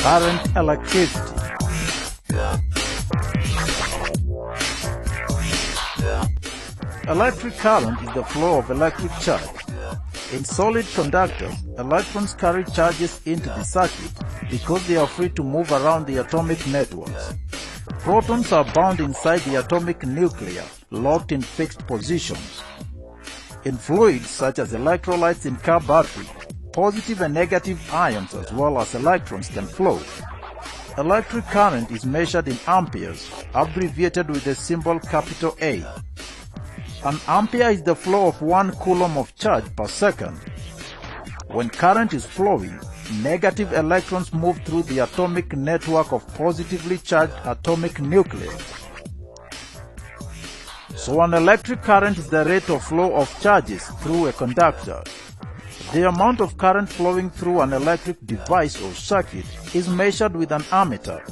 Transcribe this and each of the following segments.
current electricity. Electric current is the flow of electric charge. In solid conductors, electrons carry charges into the circuit because they are free to move around the atomic networks. Protons are bound inside the atomic nucleus, locked in fixed positions. In fluids such as electrolytes in car battery, positive and negative ions as well as electrons can flow. Electric current is measured in amperes, abbreviated with the symbol capital A. An ampere is the flow of 1 coulomb of charge per second. When current is flowing, negative electrons move through the atomic network of positively charged atomic nuclei. So an electric current is the rate of flow of charges through a conductor. The amount of current flowing through an electric device or circuit is measured with an ammeter.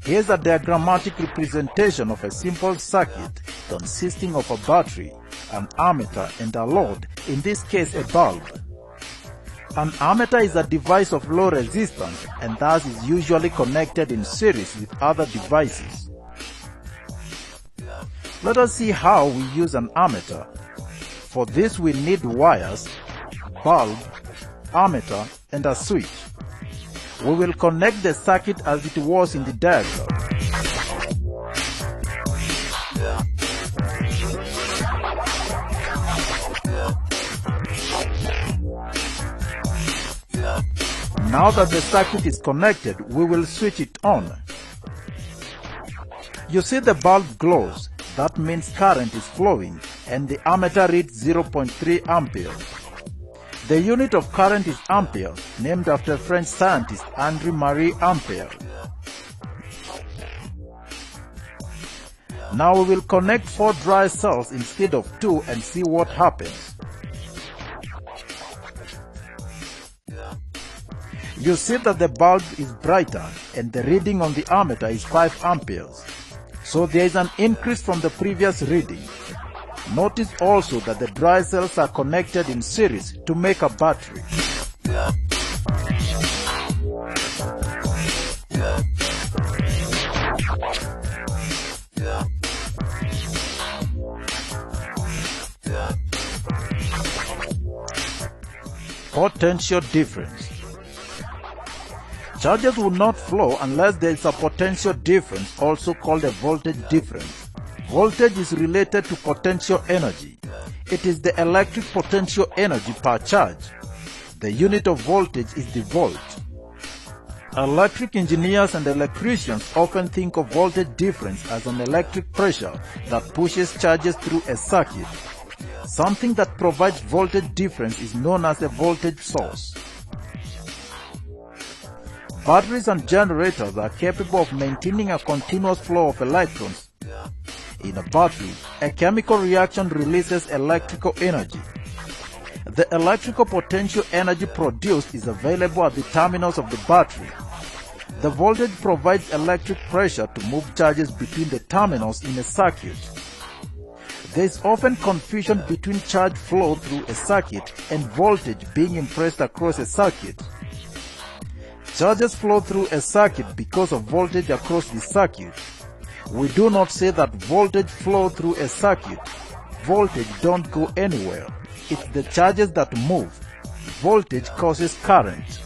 Here's a diagrammatic representation of a simple circuit consisting of a battery, an ammeter, and a load, in this case a bulb. An ammeter is a device of low resistance and thus is usually connected in series with other devices. Let us see how we use an ammeter. For this we need wires, bulb, ammeter, and a switch. We will connect the circuit as it was in the diagram. Now that the circuit is connected, we will switch it on. You see the bulb glows. That means current is flowing, and the ammeter reads 0.3 ampere. The unit of current is ampere, named after French scientist Henri-Marie Ampère. Now we will connect 4 dry cells instead of 2 and see what happens. You see that the bulb is brighter and the reading on the ammeter is 5 amperes. So there is an increase from the previous reading. Notice also that the dry cells are connected in series to make a battery. Potential difference. Charges will not flow unless there is a potential difference, also called a voltage difference. Voltage is related to potential energy. It is the electric potential energy per charge. The unit of voltage is the volt. Electric engineers and electricians often think of voltage difference as an electric pressure that pushes charges through a circuit. Something that provides voltage difference is known as a voltage source. Batteries and generators are capable of maintaining a continuous flow of electrons. In a battery, a chemical reaction releases electrical energy. The electrical potential energy produced is available at the terminals of the battery. The voltage provides electric pressure to move charges between the terminals in a circuit. There is often confusion between charge flow through a circuit and voltage being impressed across a circuit. Charges flow through a circuit because of voltage across the circuit. We do not say that voltage flow through a circuit. Voltage don't go anywhere. It's the charges that move. Voltage causes current.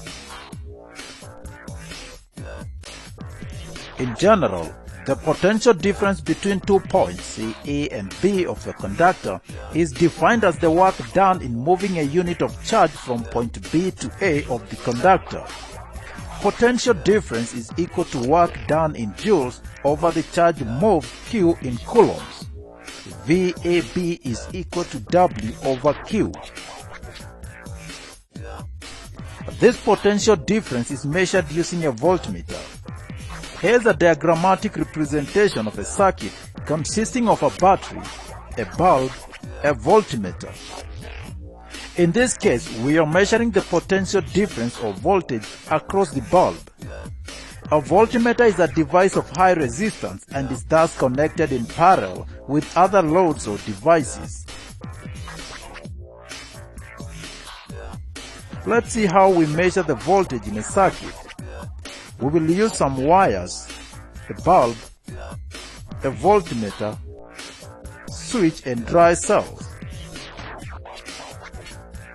In general, the potential difference between 2 points, say A and B of a conductor, is defined as the work done in moving a unit of charge from point B to A of the conductor. Potential difference is equal to work done in joules over the charge moved Q in coulombs. VAB is equal to W over Q. This potential difference is measured using a voltmeter. Here's a diagrammatic representation of a circuit consisting of a battery, a bulb, a voltmeter. In this case, we are measuring the potential difference of voltage across the bulb. A voltmeter is a device of high resistance and is thus connected in parallel with other loads or devices. Let's see how we measure the voltage in a circuit. we will use some wires, a bulb, a voltmeter, switch and dry cells.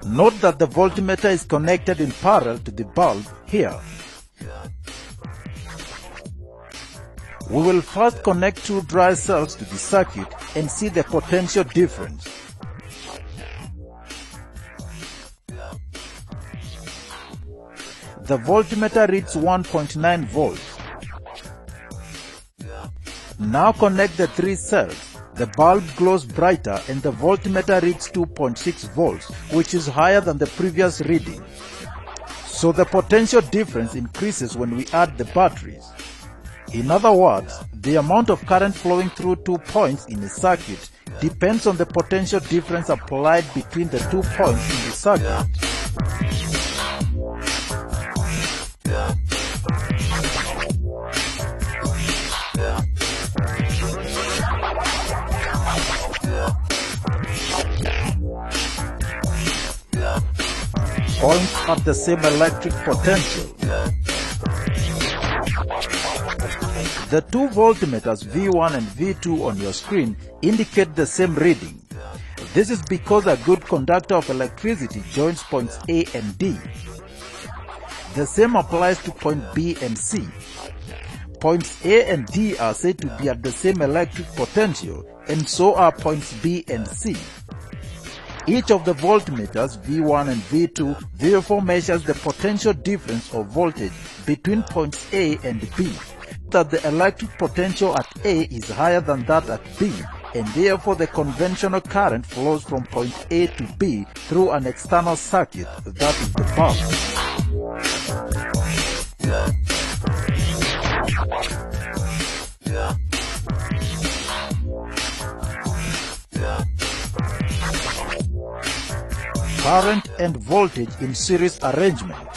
Note that the voltmeter is connected in parallel to the bulb here. We will first connect two dry cells to the circuit and see the potential difference. The voltmeter reads 1.9 volts. Now connect the three cells. The bulb glows brighter and the voltmeter reads 2.6 volts, which is higher than the previous reading. So the potential difference increases when we add the batteries. In other words, the amount of current flowing through 2 points in a circuit depends on the potential difference applied between the 2 points in the circuit. Points at the same electric potential. The two voltmeters V1 and V2 on your screen indicate the same reading. This is because a good conductor of electricity joins points A and D. The same applies to point B and C. Points A and D are said to be at the same electric potential, and so are points B and C. Each of the voltmeters, V1 and V2, therefore measures the potential difference of voltage between points A and B. That the electric potential at A is higher than that at B, and therefore the conventional current flows from point A to B through an external circuit, that is the bulb. Current and voltage in series arrangement.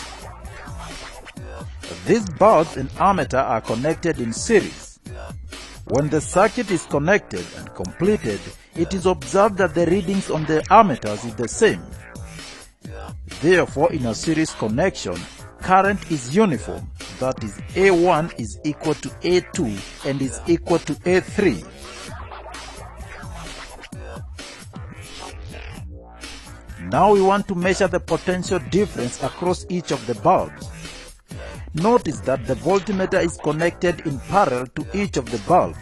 These bulbs and ammeter are connected in series. When the circuit is connected and completed, it is observed that the readings on the ammeters is the same. Therefore, in a series connection, current is uniform, that is A1 is equal to A2 and is equal to A3. Now we want to measure the potential difference across each of the bulbs. Notice that the voltmeter is connected in parallel to each of the bulbs.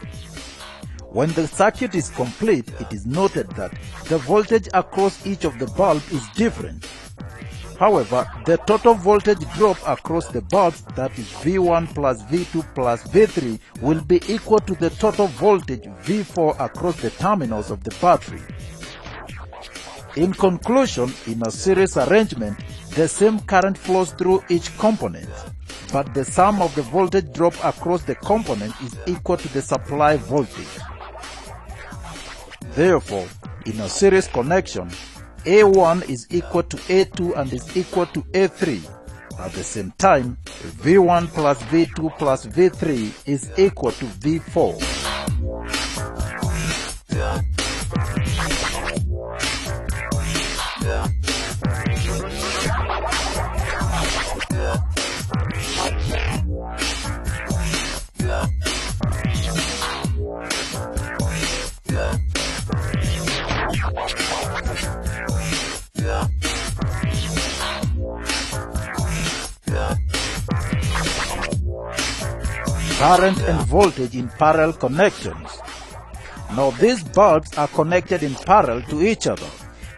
When the circuit is complete, it is noted that the voltage across each of the bulbs is different. However, the total voltage drop across the bulbs, that is V1 plus V2 plus V3, will be equal to the total voltage V4 across the terminals of the battery. In conclusion, in a series arrangement, the same current flows through each component, but the sum of the voltage drop across the component is equal to the supply voltage. Therefore, in a series connection, A1 is equal to A2 and is equal to A3. At the same time, V1 plus V2 plus V3 is equal to V4. Current and voltage in parallel connections. Now these bulbs are connected in parallel to each other,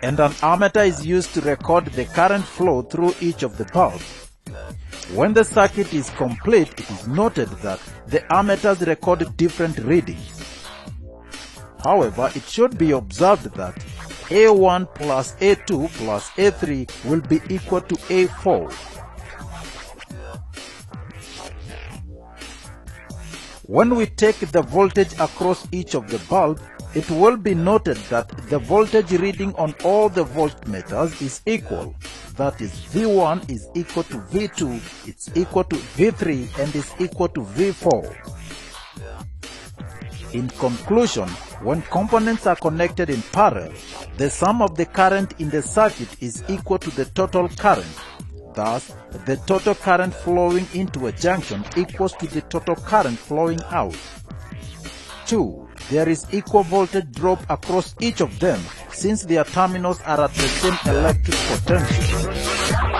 and an ammeter is used to record the current flow through each of the bulbs. When the circuit is complete, it is noted that the ammeters record different readings. However, it should be observed that A1 plus A2 plus A3 will be equal to A4. When we take the voltage across each of the bulbs, it will be noted that the voltage reading on all the voltmeters is equal. That is, V1 is equal to V2, it's equal to V3, and is equal to V4. In conclusion, when components are connected in parallel, the sum of the current in the circuit is equal to the total current. Thus, the total current flowing into a junction equals to the total current flowing out. 2. There is equal voltage drop across each of them since their terminals are at the same electric potential.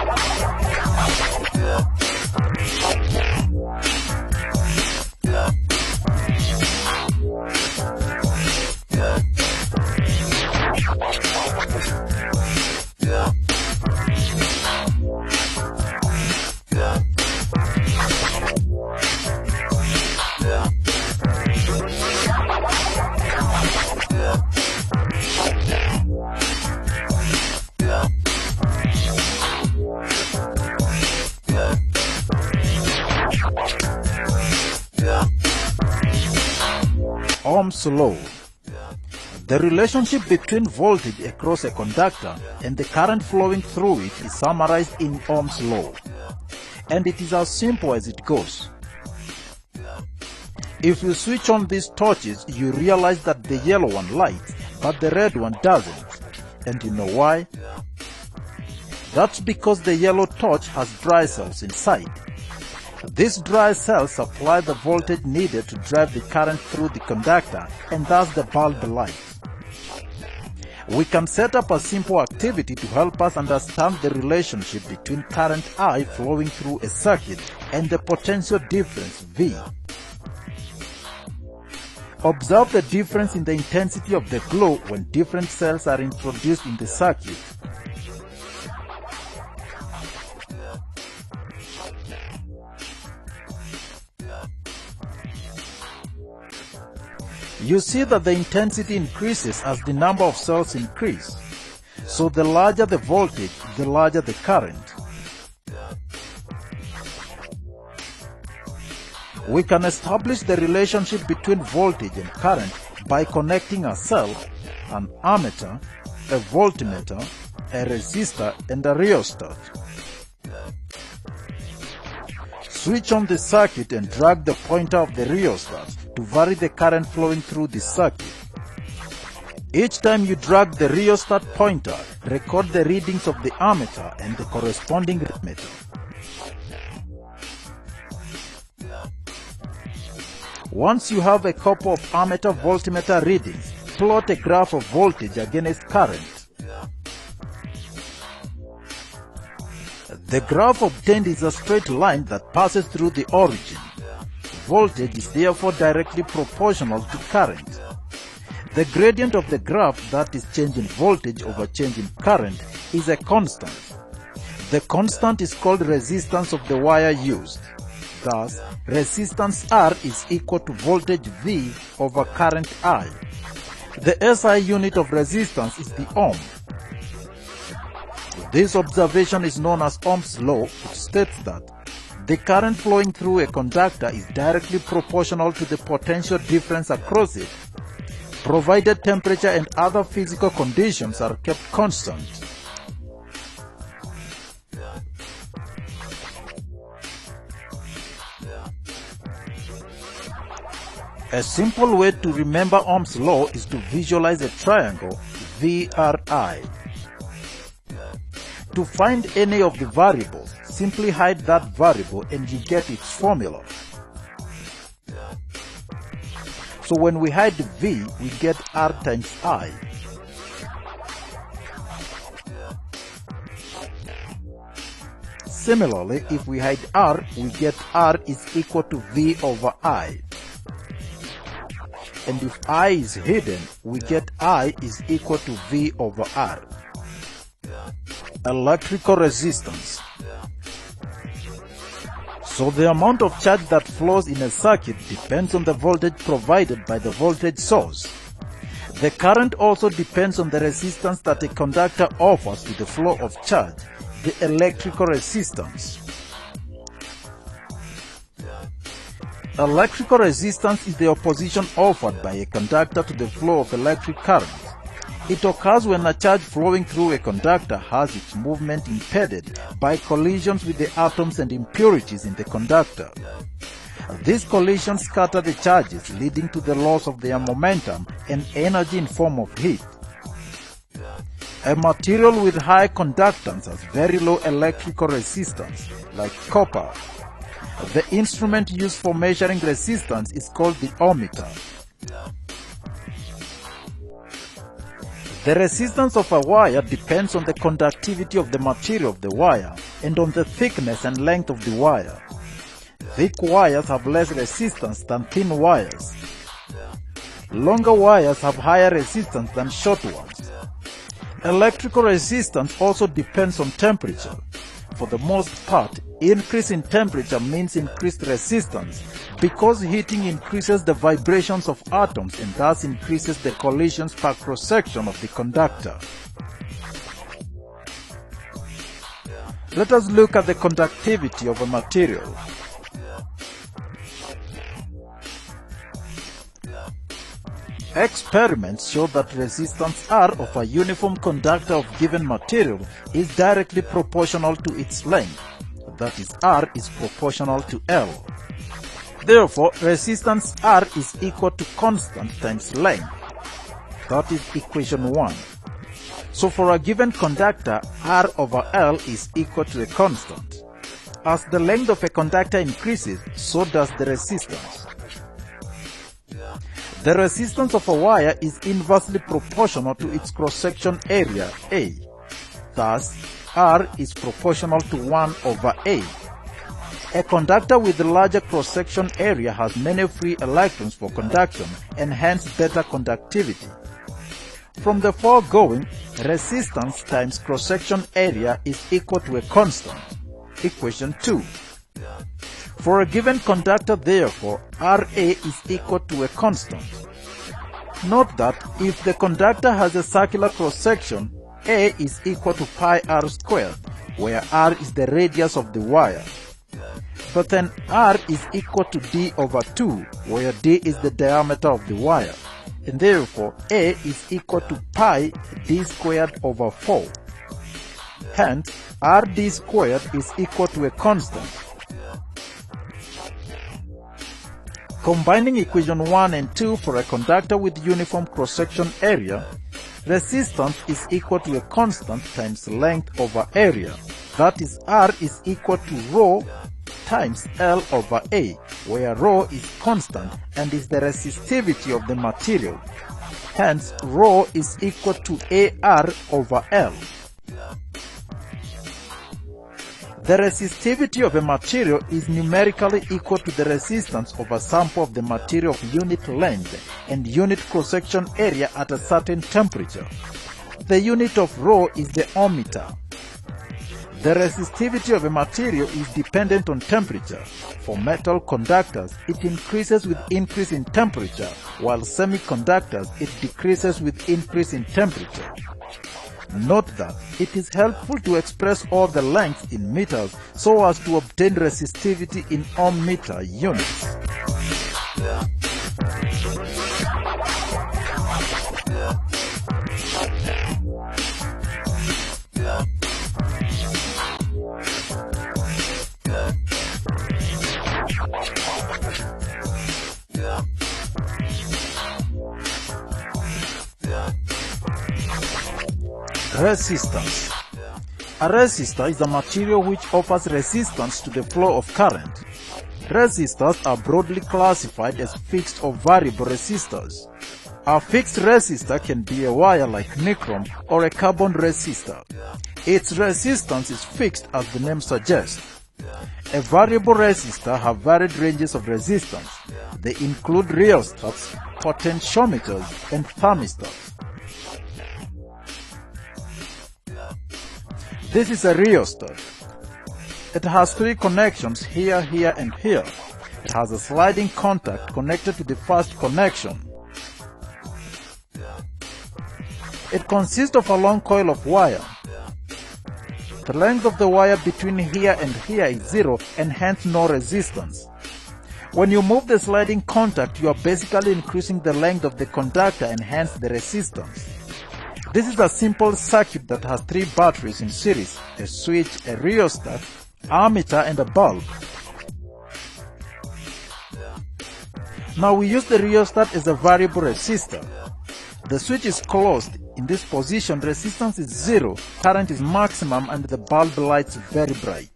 Ohm's law. The relationship between voltage across a conductor and the current flowing through it is summarized in Ohm's law, and it is as simple as it goes. If you switch on these torches, you realize that the yellow one lights, but the red one doesn't. And you know why? That's because the yellow torch has dry cells inside. These dry cells supply the voltage needed to drive the current through the conductor, and thus the bulb lights. We can set up a simple activity to help us understand the relationship between current I flowing through a circuit and the potential difference V. Observe the difference in the intensity of the glow when different cells are introduced in the circuit. You see that the intensity increases as the number of cells increase. So the larger the voltage, the larger the current. We can establish the relationship between voltage and current by connecting a cell, an ammeter, a voltmeter, a resistor, and a rheostat. Switch on the circuit and drag the pointer of the rheostat to vary the current flowing through the circuit. Each time you drag the rheostat pointer, record the readings of the ammeter and the corresponding voltmeter. Once you have a couple of ammeter voltmeter readings, plot a graph of voltage against current. The graph obtained is a straight line that passes through the origin. Voltage is therefore directly proportional to current. The gradient of the graph, that is change in voltage over change in current, is a constant. The constant is called resistance of the wire used. Thus, resistance R is equal to voltage V over current I. The SI unit of resistance is the ohm. This observation is known as Ohm's law, which states that the current flowing through a conductor is directly proportional to the potential difference across it, provided temperature and other physical conditions are kept constant. A simple way to remember Ohm's law is to visualize a triangle VRI. To find any of the variables, simply hide that variable and you get its formula. So when we hide V, we get R times I. Similarly, if we hide R, we get R is equal to V over I. And if I is hidden, we get I is equal to V over R. Electrical resistance. So the amount of charge that flows in a circuit depends on the voltage provided by the voltage source. The current also depends on the resistance that a conductor offers to the flow of charge, the electrical resistance. Electrical resistance is the opposition offered by a conductor to the flow of electric current. It occurs when a charge flowing through a conductor has its movement impeded by collisions with the atoms and impurities in the conductor. These collisions scatter the charges, leading to the loss of their momentum and energy in form of heat. A material with high conductance has very low electrical resistance, like copper. The instrument used for measuring resistance is called the ohmmeter. The resistance of a wire depends on the conductivity of the material of the wire and on the thickness and length of the wire. Thick wires have less resistance than thin wires. Longer wires have higher resistance than short ones. Electrical resistance also depends on temperature. For the most part, increase in temperature means increased resistance because heating increases the vibrations of atoms and thus increases the collisions per cross-section of the conductor. Let us look at the conductivity of a material. Experiments show that resistance R of a uniform conductor of given material is directly proportional to its length. That is, R is proportional to L. Therefore, resistance R is equal to constant times length. That is equation 1. So for a given conductor, R over L is equal to a constant. As the length of a conductor increases, so does the resistance. The resistance of a wire is inversely proportional to its cross-section area, A. Thus, R is proportional to 1 over A. A conductor with a larger cross-section area has many free electrons for conduction and hence better conductivity. From the foregoing, resistance times cross-section area is equal to a constant. Equation 2. For a given conductor, therefore, Ra is equal to a constant. Note that if the conductor has a circular cross-section, A is equal to pi r squared, where r is the radius of the wire. But then r is equal to d over 2, where d is the diameter of the wire, and therefore A is equal to pi d squared over 4. Hence, rd squared is equal to a constant. Combining equation 1 and 2 for a conductor with uniform cross-section area, resistance is equal to a constant times length over area. That is, R is equal to rho times L over A, where rho is constant and is the resistivity of the material. Hence, rho is equal to AR over L. The resistivity of a material is numerically equal to the resistance of a sample of the material of unit length and unit cross-section area at a certain temperature. The unit of rho is the ohmmeter. The resistivity of a material is dependent on temperature. For metal conductors, it increases with increase in temperature, while semiconductors, it decreases with increase in temperature. Note that it is helpful to express all the lengths in meters so as to obtain resistivity in ohm-meter units. Resistance. A resistor is a material which offers resistance to the flow of current. Resistors are broadly classified as fixed or variable resistors. A fixed resistor can be a wire like nichrome or a carbon resistor. Its resistance is fixed as the name suggests. A variable resistor have varied ranges of resistance. They include rheostats, potentiometers, and thermistors. This is a rheostat. It has 3 connections here, here, and here. It has a sliding contact connected to the first connection. It consists of a long coil of wire. The length of the wire between here and here is 0 and hence no resistance. When you move the sliding contact, you are basically increasing the length of the conductor and hence the resistance. This is a simple circuit that has 3 batteries in series, a switch, a rheostat, ammeter, and a bulb. Now we use the rheostat as a variable resistor. The switch is closed In this position, resistance is 0, current is maximum, and the bulb lights very bright.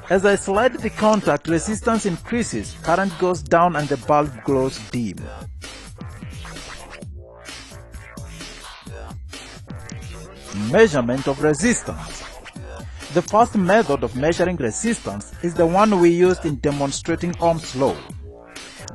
As I slide the contact, resistance increases, current goes down, and the bulb glows dim. Measurement of resistance. The first method of measuring resistance is the one we used in demonstrating Ohm's law.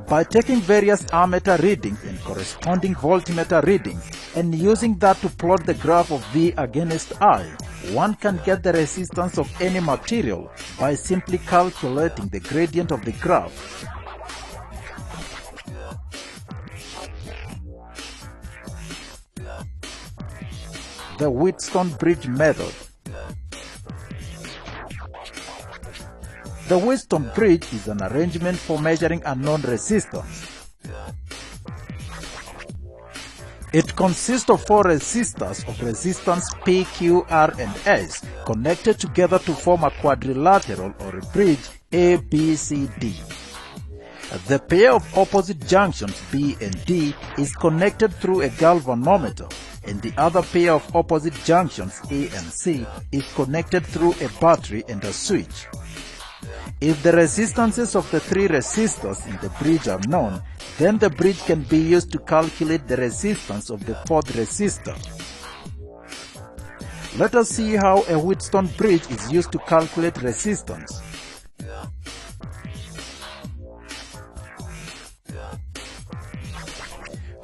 By taking various ammeter readings and corresponding voltmeter readings and using that to plot the graph of V against I, one can get the resistance of any material by simply calculating the gradient of the graph. The Wheatstone bridge method. The Wheatstone bridge is an arrangement for measuring unknown resistance. It consists of 4 resistors of resistance P, Q, R, and S connected together to form a quadrilateral or a bridge A, B, C, D. The pair of opposite junctions B and D is connected through a galvanometer, and the other pair of opposite junctions A and C is connected through a battery and a switch. If the resistances of the 3 resistors in the bridge are known, then the bridge can be used to calculate the resistance of the 4th resistor. Let us see how a Wheatstone bridge is used to calculate resistance.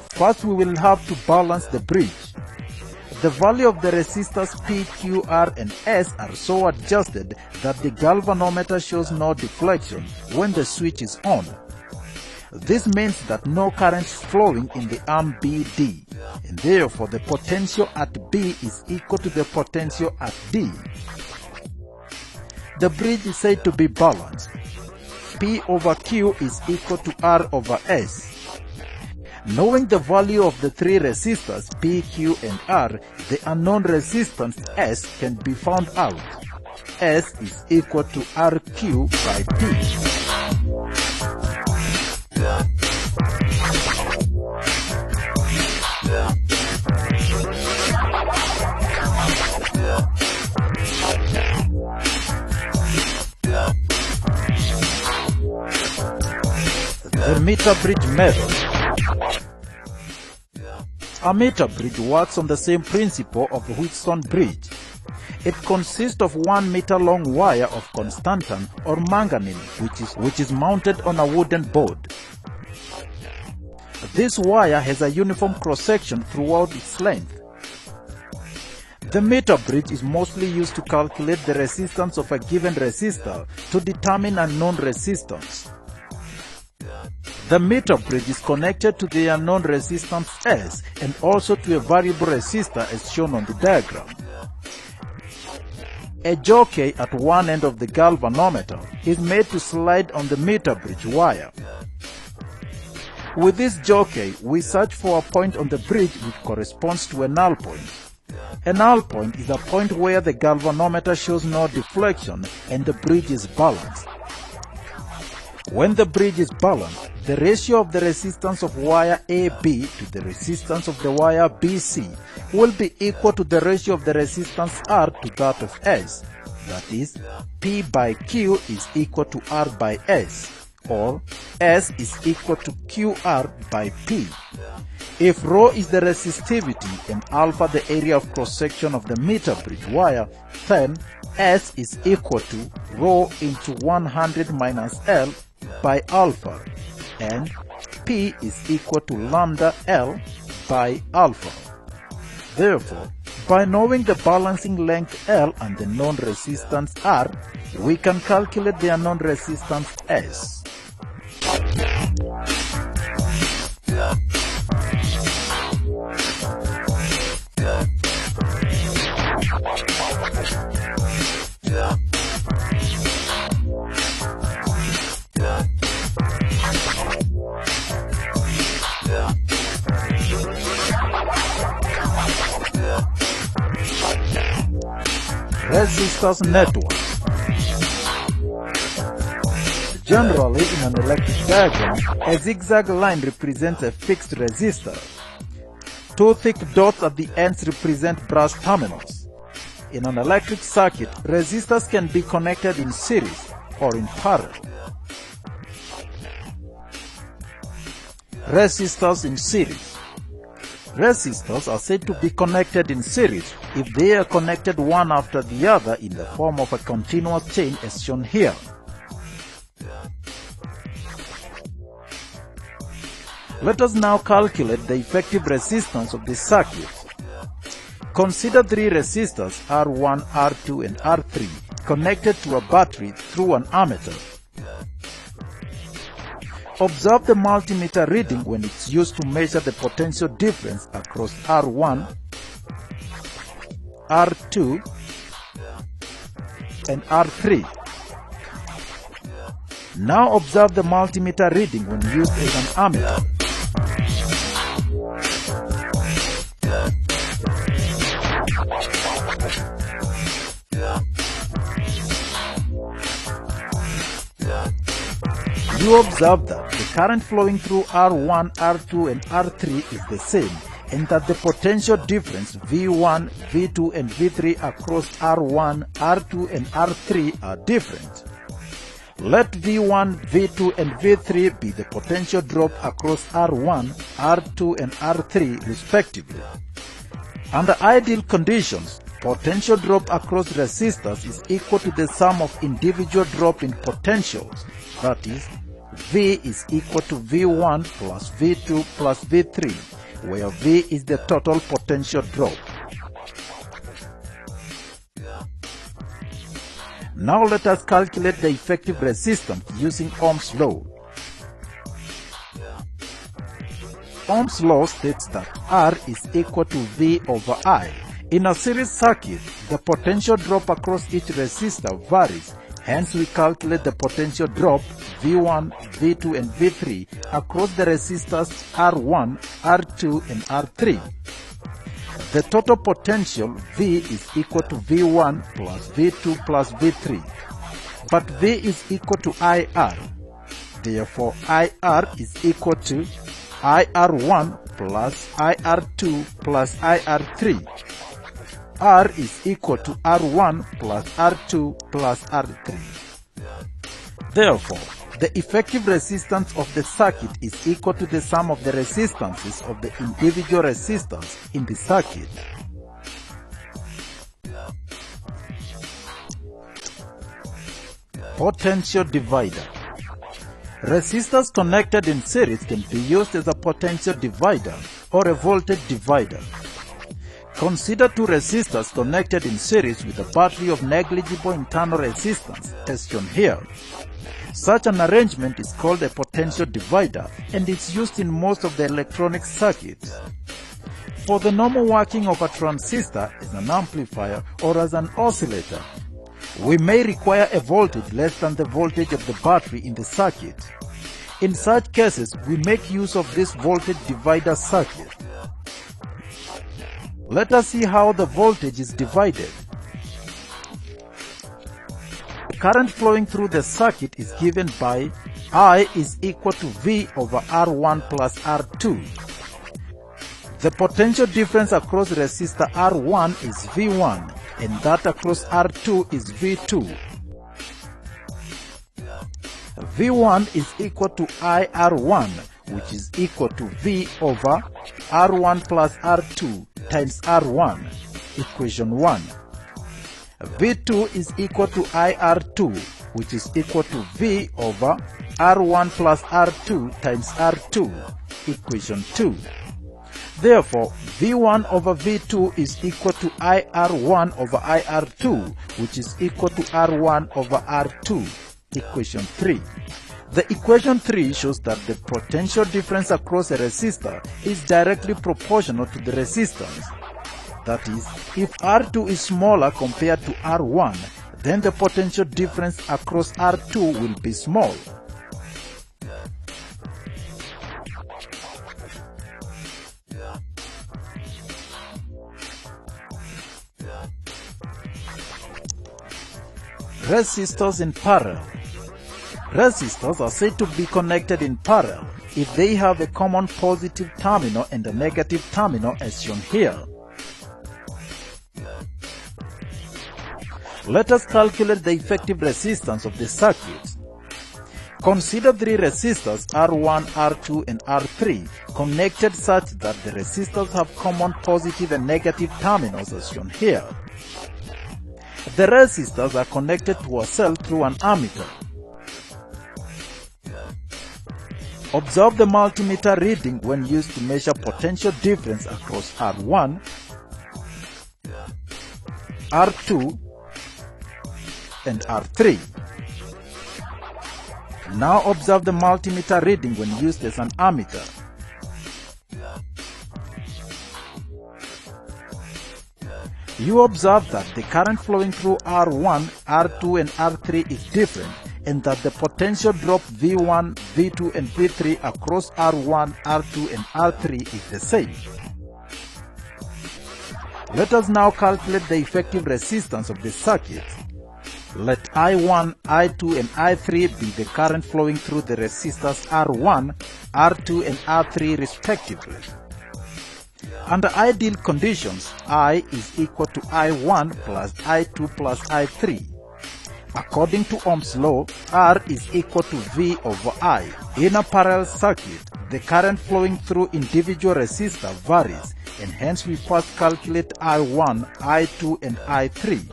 First, we will have to balance the bridge. The value of the resistors P, Q, R, and S are so adjusted that the galvanometer shows no deflection when the switch is on. This means that no current is flowing in the arm BD, and therefore the potential at B is equal to the potential at D. The bridge is said to be balanced. P over Q is equal to R over S. Knowing the value of the 3 resistors P, Q, and R, the unknown resistance S can be found out. S is equal to RQ by P. The meter bridge method. A meter bridge works on the same principle of the Wheatstone bridge. It consists of 1 meter long wire of constantan or manganese which is mounted on a wooden board. This wire has a uniform cross-section throughout its length. The meter bridge is mostly used to calculate the resistance of a given resistor to determine unknown resistance. The meter bridge is connected to the unknown resistance S and also to a variable resistor as shown on the diagram. A jockey at one end of the galvanometer is made to slide on the meter bridge wire. With this jockey, we search for a point on the bridge which corresponds to a null point. A null point is a point where the galvanometer shows no deflection and the bridge is balanced. When the bridge is balanced, the ratio of the resistance of wire AB to the resistance of the wire BC will be equal to the ratio of the resistance R to that of S. That is, P by Q is equal to R by S, or S is equal to QR by P. If rho is the resistivity and alpha the area of cross-section of the meter bridge wire, then S is equal to rho into 100 minus L by alpha, and P is equal to lambda L by alpha. Therefore, by knowing the balancing length L and the known resistance R, we can calculate the unknown resistance S. Resistors network. Generally, in an electric diagram, a zigzag line represents a fixed resistor. Two thick dots at the ends represent brass terminals. In an electric circuit, resistors can be connected in series or in parallel. Resistors in series. Resistors are said to be connected in series if they are connected one after the other in the form of a continuous chain as shown here. Let us now calculate the effective resistance of the circuit. Consider three resistors R1, R2 and R3 connected to a battery through an ammeter. Observe the multimeter reading when it's used to measure the potential difference across R1, R2 and R3. Now observe the multimeter reading when used as an ammeter. You observe that the current flowing through R1, R2 and R3 is the same, and that the potential difference V1, V2 and V3 across R1, R2 and R3 are different. Let V1, V2 and V3 be the potential drop across R1, R2 and R3 respectively. Under ideal conditions, potential drop across resistors is equal to the sum of individual drop in potentials, that is, V is equal to V1 plus V2 plus V3, where V is the total potential drop. Now let us calculate the effective resistance using Ohm's law. Ohm's law states that R is equal to V over I. In a series circuit, the potential drop across each resistor varies. Hence, we calculate the potential drop V1, V2 and V3 across the resistors R1, R2 and R3. The total potential V is equal to V1 plus V2 plus V3, but V is equal to IR. Therefore, IR is equal to IR1 plus IR2 plus IR3. R is equal to R1 plus R2 plus R3. Therefore, the effective resistance of the circuit is equal to the sum of the resistances of the individual resistors in the circuit. Potential divider. Resistors connected in series can be used as a potential divider or a voltage divider. Consider two resistors connected in series with a battery of negligible internal resistance, as shown here. Such an arrangement is called a potential divider and is used in most of the electronic circuits. For the normal working of a transistor as an amplifier or as an oscillator, we may require a voltage less than the voltage of the battery in the circuit. In such cases, we make use of this voltage divider circuit. Let us see how the voltage is divided. The current flowing through the circuit is given by I is equal to V over R1 plus R2. The potential difference across resistor R1 is V1 and that across R2 is V2. V1 is equal to IR1, which is equal to V over R1 plus R2 times R1, equation 1. V2 is equal to IR2, which is equal to V over R1 plus R2 times R2, equation 2. Therefore, V1 over V2 is equal to IR1 over IR2, which is equal to R1 over R2, equation 3. The equation 3 shows that the potential difference across a resistor is directly proportional to the resistance. That is, if R2 is smaller compared to R1, then the potential difference across R2 will be small. Resistors in parallel. Resistors are said to be connected in parallel if they have a common positive terminal and a negative terminal as shown here. Let us calculate the effective resistance of the circuit. Consider three resistors R1, R2 and R3 connected such that the resistors have common positive and negative terminals as shown here. The resistors are connected to a cell through an ammeter. Observe the multimeter reading when used to measure potential difference across R1, R2 and R3. Now observe the multimeter reading when used as an ammeter. You observe that the current flowing through R1, R2 and R3 is different, and that the potential drop V1, V2 and V3 across R1, R2 and R3 is the same. Let us now calculate the effective resistance of the circuit. Let I1, I2 and I3 be the current flowing through the resistors R1, R2 and R3 respectively. Under ideal conditions, I is equal to I1 plus I2 plus I3. According to Ohm's law, R is equal to V over I. In a parallel circuit, the current flowing through individual resistors varies, and hence we first calculate I1, I2 and I3.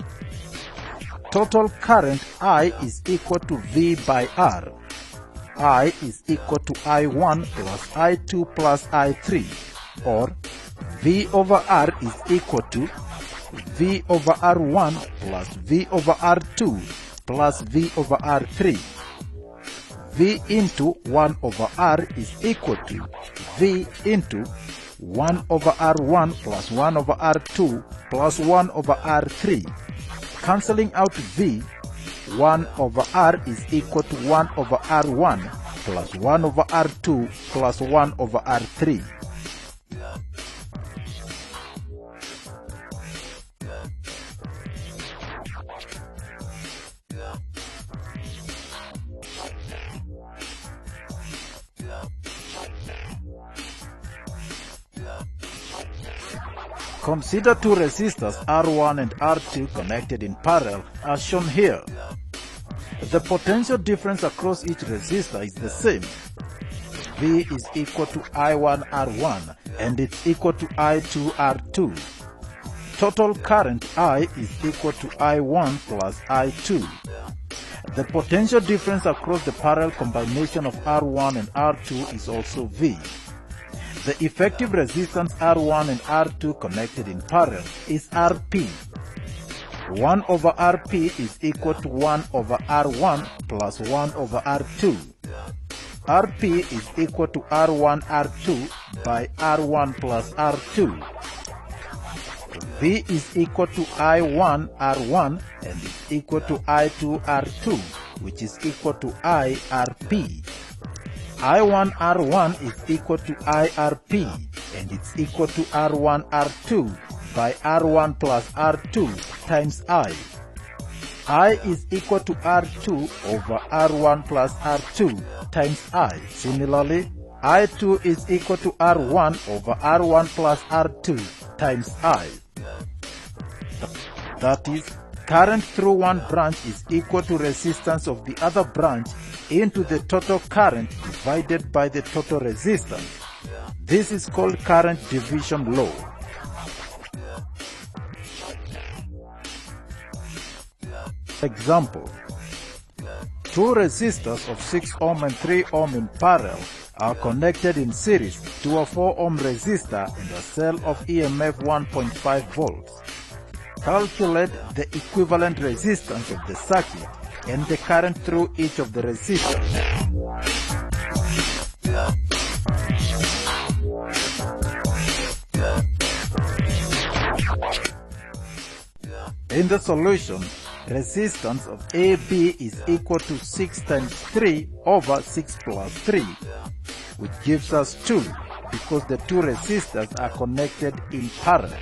Total current I is equal to V by R. I is equal to I1 plus I2 plus I3, or V over R is equal to V over R1 plus V over R2 plus V over R3. V into 1 over R is equal to V into 1 over R1 plus 1 over R2 plus 1 over R3. Cancelling out V, 1 over R is equal to 1 over R1 plus 1 over R2 plus 1 over R3. Consider two resistors R1 and R2 connected in parallel as shown here. The potential difference across each resistor is the same. V is equal to I1 R1 and it's equal to I2 R2. Total current I is equal to I1 plus I2. The potential difference across the parallel combination of R1 and R2 is also V. The effective resistance R1 and R2 connected in parallel is Rp. 1 over Rp is equal to 1 over R1 plus 1 over R2. Rp is equal to R1 R2 by R1 plus R2. V is equal to I1 R1 and is equal to I2 R2, which is equal to I Rp. I1 R1 is equal to IRP and it's equal to R1 R2 by R1 plus R2 times I. I is equal to R2 over R1 plus R2 times I. Similarly, I2 is equal to R1 over R1 plus R2 times I. That is, current through one branch is equal to resistance of the other branch into the total current divided by the total resistance. This is called current division law. Example: two resistors of 6 ohm and 3 ohm in parallel are connected in series to a 4 ohm resistor and a cell of EMF 1.5 volts. Calculate the equivalent resistance of the circuit and the current through each of the resistors. In the solution, resistance of AB is equal to 6 times 3 over 6 plus 3, which gives us 2 because the two resistors are connected in parallel.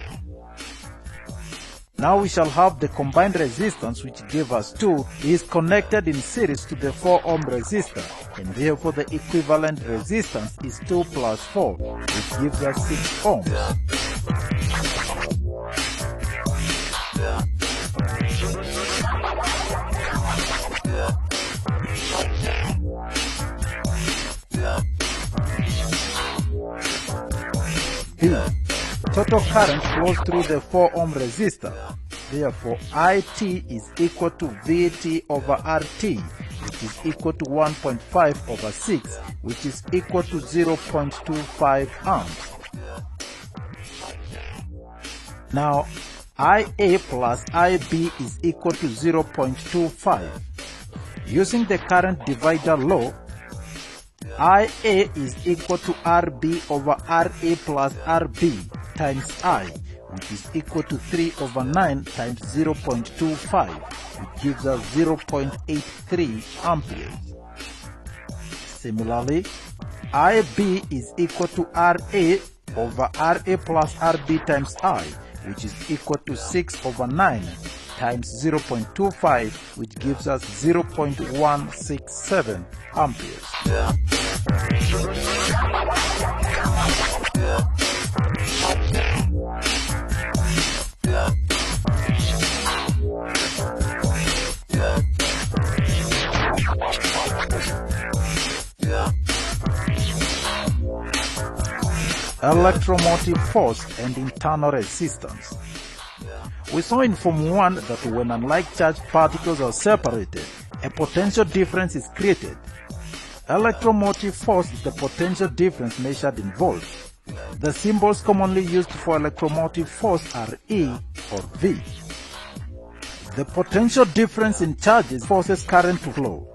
Now we shall have the combined resistance, which gave us 2, is connected in series to the 4 ohm resistor, and therefore the equivalent resistance is 2 plus 4, which gives us 6 ohms. B. Total current flows through the 4 ohm resistor. Therefore, IT is equal to VT over RT, which is equal to 1.5 over 6, which is equal to 0.25 amps. Now, IA plus IB is equal to 0.25. Using the current divider law, IA is equal to RB over RA plus RB times I, which is equal to 3 over 9 times 0.25, which gives us 0.83 amperes. Similarly, IB is equal to RA over RA plus RB times I, which is equal to 6 over 9 times 0.25, which gives us 0.167 amperes. Electromotive force and internal resistance. We saw in Form 1 that when unlike charged particles are separated, a potential difference is created. Electromotive force is the potential difference measured in volts. The symbols commonly used for electromotive force are E or V. The potential difference in charges forces current to flow.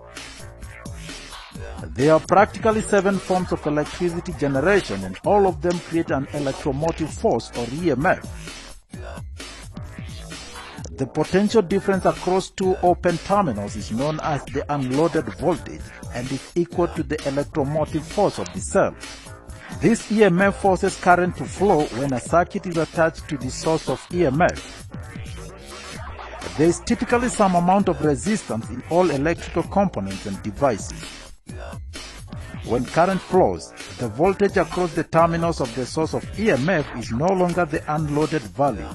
There are practically 7 forms of electricity generation, and all of them create an electromotive force or EMF. The potential difference across 2 open terminals is known as the unloaded voltage and is equal to the electromotive force of the cell. This EMF forces current to flow when a circuit is attached to the source of EMF. There is typically some amount of resistance in all electrical components and devices. When current flows, the voltage across the terminals of the source of EMF is no longer the unloaded value.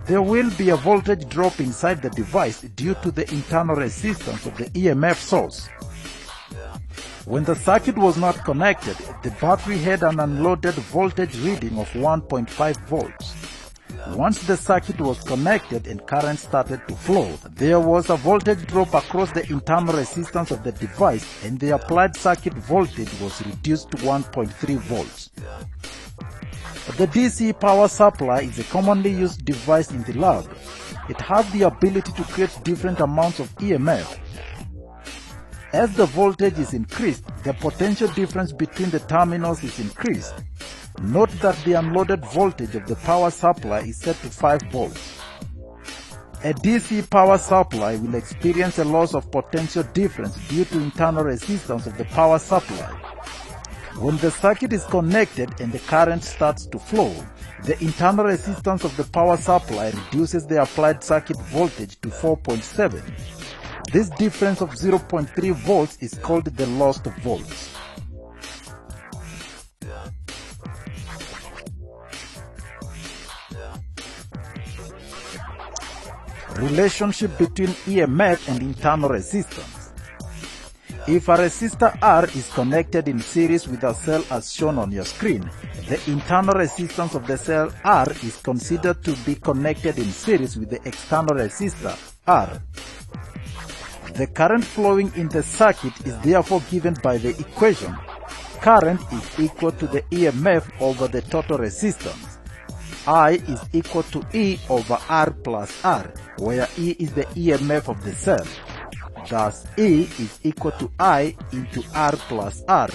There will be a voltage drop inside the device due to the internal resistance of the EMF source. When the circuit was not connected, the battery had an unloaded voltage reading of 1.5 volts. Once the circuit was connected and current started to flow, there was a voltage drop across the internal resistance of the device, and the applied circuit voltage was reduced to 1.3 volts. The DC power supply is a commonly used device in the lab. It has the ability to create different amounts of EMF. As the voltage is increased, the potential difference between the terminals is increased. Note that the unloaded voltage of the power supply is set to 5 volts. A DC power supply will experience a loss of potential difference due to internal resistance of the power supply. When the circuit is connected and the current starts to flow, the internal resistance of the power supply reduces the applied circuit voltage to 4.7. This difference of 0.3 volts is called the lost volts. Relationship between EMF and internal resistance. If a resistor R is connected in series with a cell as shown on your screen, the internal resistance of the cell R is considered to be connected in series with the external resistor R. The current flowing in the circuit is therefore given by the equation: current is equal to the EMF over the total resistance. I is equal to E over R plus R, where E is the EMF of the cell. Thus, E is equal to I into R plus R,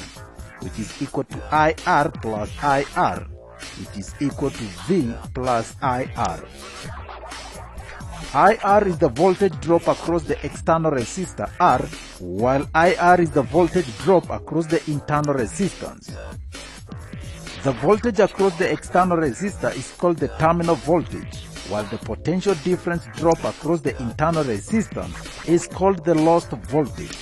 which is equal to IR plus IR, which is equal to V plus IR. IR is the voltage drop across the external resistor R, while IR is the voltage drop across the internal resistance. The voltage across the external resistor is called the terminal voltage, while the potential difference drop across the internal resistance is called the lost voltage.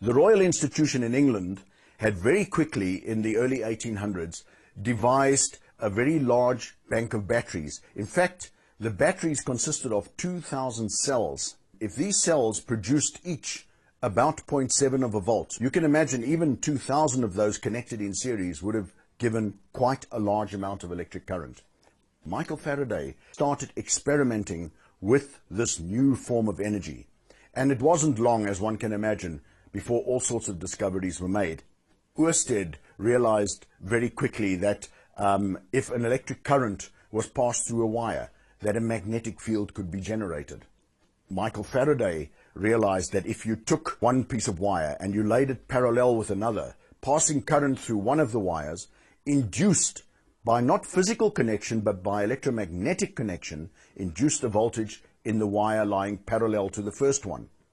The Royal Institution in England had very quickly, in the early 1800s, devised a very large bank of batteries. In fact, the batteries consisted of 2,000 cells. If these cells produced each about 0.7 of a volt, you can imagine even 2,000 of those connected in series would have given quite a large amount of electric current. Michael Faraday started experimenting with this new form of energy. And it wasn't long, as one can imagine, before all sorts of discoveries were made. Oersted realized very quickly that if an electric current was passed through a wire, that a magnetic field could be generated. Michael Faraday realized that if you took one piece of wire and you laid it parallel with another, passing current through one of the wires, induced by not physical connection but by electromagnetic connection, induced a voltage in the wire lying parallel to the first one.